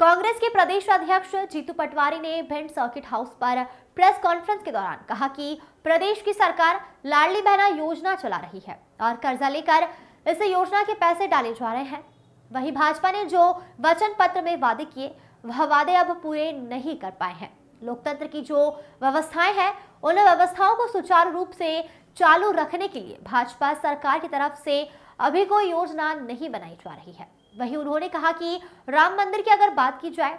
कांग्रेस के प्रदेश अध्यक्ष जीतू पटवारी ने भिंड सर्किट हाउस पर प्रेस कॉन्फ्रेंस के दौरान कहा कि प्रदेश की सरकार लाडली बहना योजना चला रही है और कर्जा लेकर इस योजना के पैसे डाले जा रहे हैं। वहीं भाजपा ने जो वचन पत्र में वादे किए वह वादे अब पूरे नहीं कर पाए हैं। लोकतंत्र की जो व्यवस्थाएं हैं उन व्यवस्थाओं को सुचारू रूप से चालू रखने के लिए भाजपा सरकार की तरफ से अभी कोई योजना नहीं बनाई जा रही है। वहीं उन्होंने कहा कि राम मंदिर की अगर बात की जाए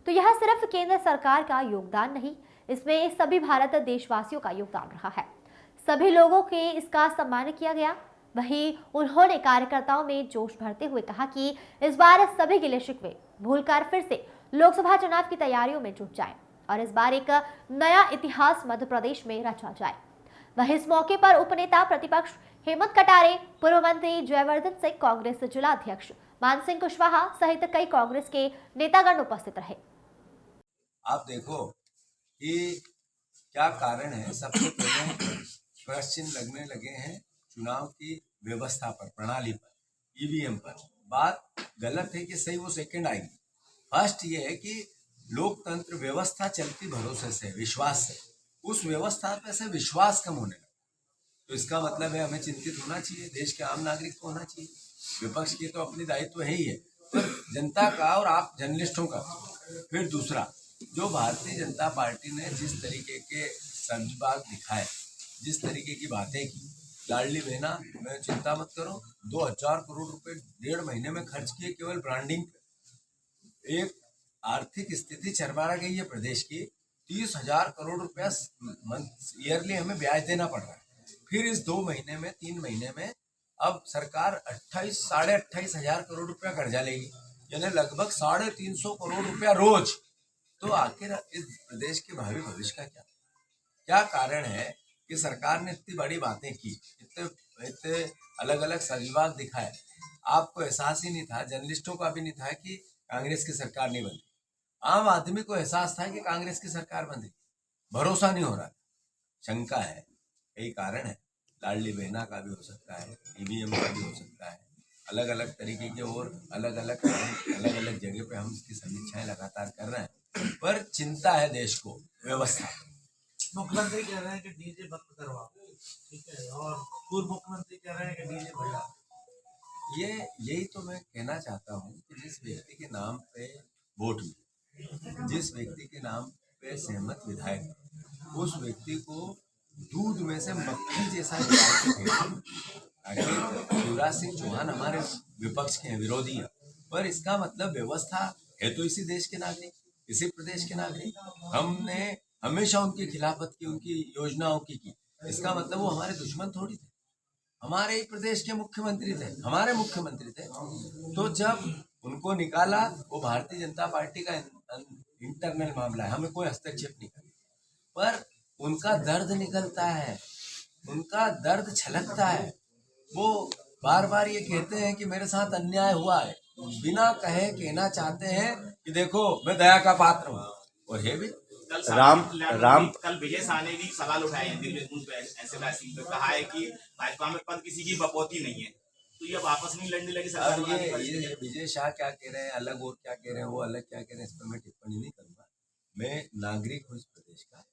तो यह सिर्फ केंद्र सरकार का योगदान नहीं, इसमें सभी भारत देशवासियों का योगदान रहा है। सभी लोगों के इसका सम्मान किया गया। वहीं उन्होंने कार्यकर्ताओं में जोश भरते हुए कहा कि इस बार सभी गिले शिकवे भूलकर फिर से लोकसभा चुनाव की तैयारियों में जुट जाए और इस बार एक नया इतिहास मध्य प्रदेश में रचा जाए। वहीं इस मौके पर उपनेता प्रतिपक्ष हेमंत कटारे, पूर्व मंत्री जयवर्धन सिंह, कांग्रेस जिला अध्यक्ष मानसिंह कुशवाहा सहित कई कांग्रेस के नेतागण उपस्थित रहे। आप देखो कि क्या कारण है। सबसे पहले प्रश्न लगने लगे हैं चुनाव की व्यवस्था पर, प्रणाली पर, ईवीएम पर। बात गलत है कि सही, वो सेकंड आएगी। फर्स्ट ये है कि लोकतंत्र व्यवस्था चलती भरोसे से, विश्वास से। उस व्यवस्था पे से विश्वास कम होने लगा तो इसका मतलब है हमें चिंतित होना चाहिए। देश के आम नागरिक को होना चाहिए। विपक्ष की तो अपनी दायित्व है ही है, तो जनता का और आप जर्नलिस्टों का। फिर दूसरा, जो भारतीय जनता पार्टी ने जिस तरीके के संजबाग दिखाए, जिस तरीके की बातें की, लाडली बहना में चिंता मत करो, 2000 करोड़ रुपए 1.5 महीने में खर्च किए केवल ब्रांडिंग पे। एक आर्थिक स्थिति चरमरा गई है प्रदेश की। 30,000 करोड़ रुपया ईयरली हमें ब्याज देना पड़ रहा है। फिर इस 2 महीने में, 3 महीने में अब सरकार 28-28,500 करोड़ रुपया कर्जा लेगी, यानी लगभग 350 करोड़ रुपया रोज। तो आखिर इस प्रदेश के भावी भविष्य का क्या कारण है कि सरकार ने इतनी बड़ी बातें की, इतने अलग अलग सजबाग दिखाए। आपको एहसास ही नहीं था, जर्नलिस्टों का भी नहीं था कि कांग्रेस की सरकार नहीं बन रही। आम आदमी को एहसास था कि कांग्रेस की सरकार बन रही, भरोसा नहीं हो रहा। शंका है, यही कारण है। लाडली बहना का भी हो सकता है, ईवीएम का भी हो सकता है, अलग अलग तरीके के और अलग अलग जगह पे हम इसकी समीक्षाएं लगातार कर रहे हैं। पर चिंता है देश को, व्यवस्था। मुख्यमंत्री कह रहे हैं कि डीजे बंद करवाओ, ठीक है, और पूर्व मुख्यमंत्री कह रहे हैं कि डीजे बढ़ाओ। यही तो मैं कहना चाहता हूँ कि जिस व्यक्ति के नाम पे वोट मिले, जिस व्यक्ति के नाम पे सहमत विधायक, उस व्यक्ति को दूध में से मक्खी जैसा शिवराज सिंह चौहान हमारे विपक्ष के हैं, विरोधी हैं। पर इसका मतलब व्यवस्था है तो इसी देश के नागरिक, इसी प्रदेश के नागरिक। हमने हमेशा उनकी खिलाफत की, उनकी योजनाओं की। इसका मतलब वो हमारे दुश्मन थोड़ी थे, हमारे ही प्रदेश के मुख्यमंत्री थे, हमारे मुख्यमंत्री थे। तो जब उनको निकाला, वो भारतीय जनता पार्टी का इंटरनल मामला है, हमें कोई हस्तक्षेप नहीं करना। पर उनका दर्द निकलता है, उनका दर्द छलकता है। वो बार बार ये कहते हैं कि मेरे साथ अन्याय हुआ है, बिना कहे कहना चाहते हैं कि देखो मैं दया का पात्र हूँ, और है भी। कल विजय शाह ने भी सवाल उठाए हैं दिल्ली एनसीआरसी पे, कहा है कि भाजपा में पद किसी की बपौती नहीं है, तो ये वापस नहीं लड़ने लगी सरकार। ये विजय शाह क्या कह रहे हैं अलग, और क्या कह रहे हैं वो अलग, क्या कह रहे हैं इस पर मैं टिप्पणी नहीं करूंगा। मैं नागरिक हूँ इस प्रदेश का,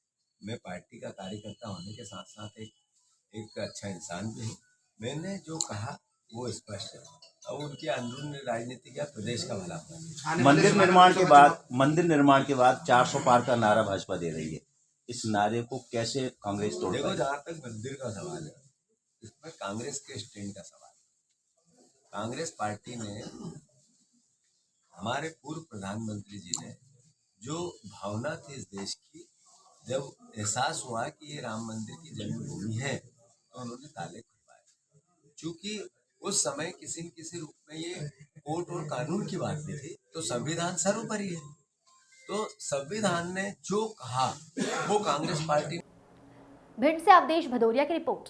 मैं पार्टी का कार्यकर्ता होने के साथ साथ एक अच्छा इंसान भी हूँ। मैंने जो कहा वो स्पष्ट है। अब उनकी अंदरूनी राजनीति क्या, प्रदेश का भला। मंदिर निर्माण के बाद 400 पार का नारा भाजपा दे रही है। इस नारे को कैसे कांग्रेस तोड़ देखो, जहाँ तक मंदिर का सवाल है, इसमें कांग्रेस के स्टैंड का सवाल है। कांग्रेस पार्टी ने, हमारे पूर्व प्रधानमंत्री जी ने, जो भावना थी इस देश की, जब एहसास हुआ कि ये राम मंदिर की जन्मभूमि है, तो उन्होंने ताले खुलवाए। चूंकि उस समय किसी न किसी रूप में ये कोर्ट और कानून की बात भी थी, तो संविधान सर्वोपरि है। तो संविधान ने जो कहा वो कांग्रेस पार्टी। भिंड से अवधेश भदौरिया की रिपोर्ट।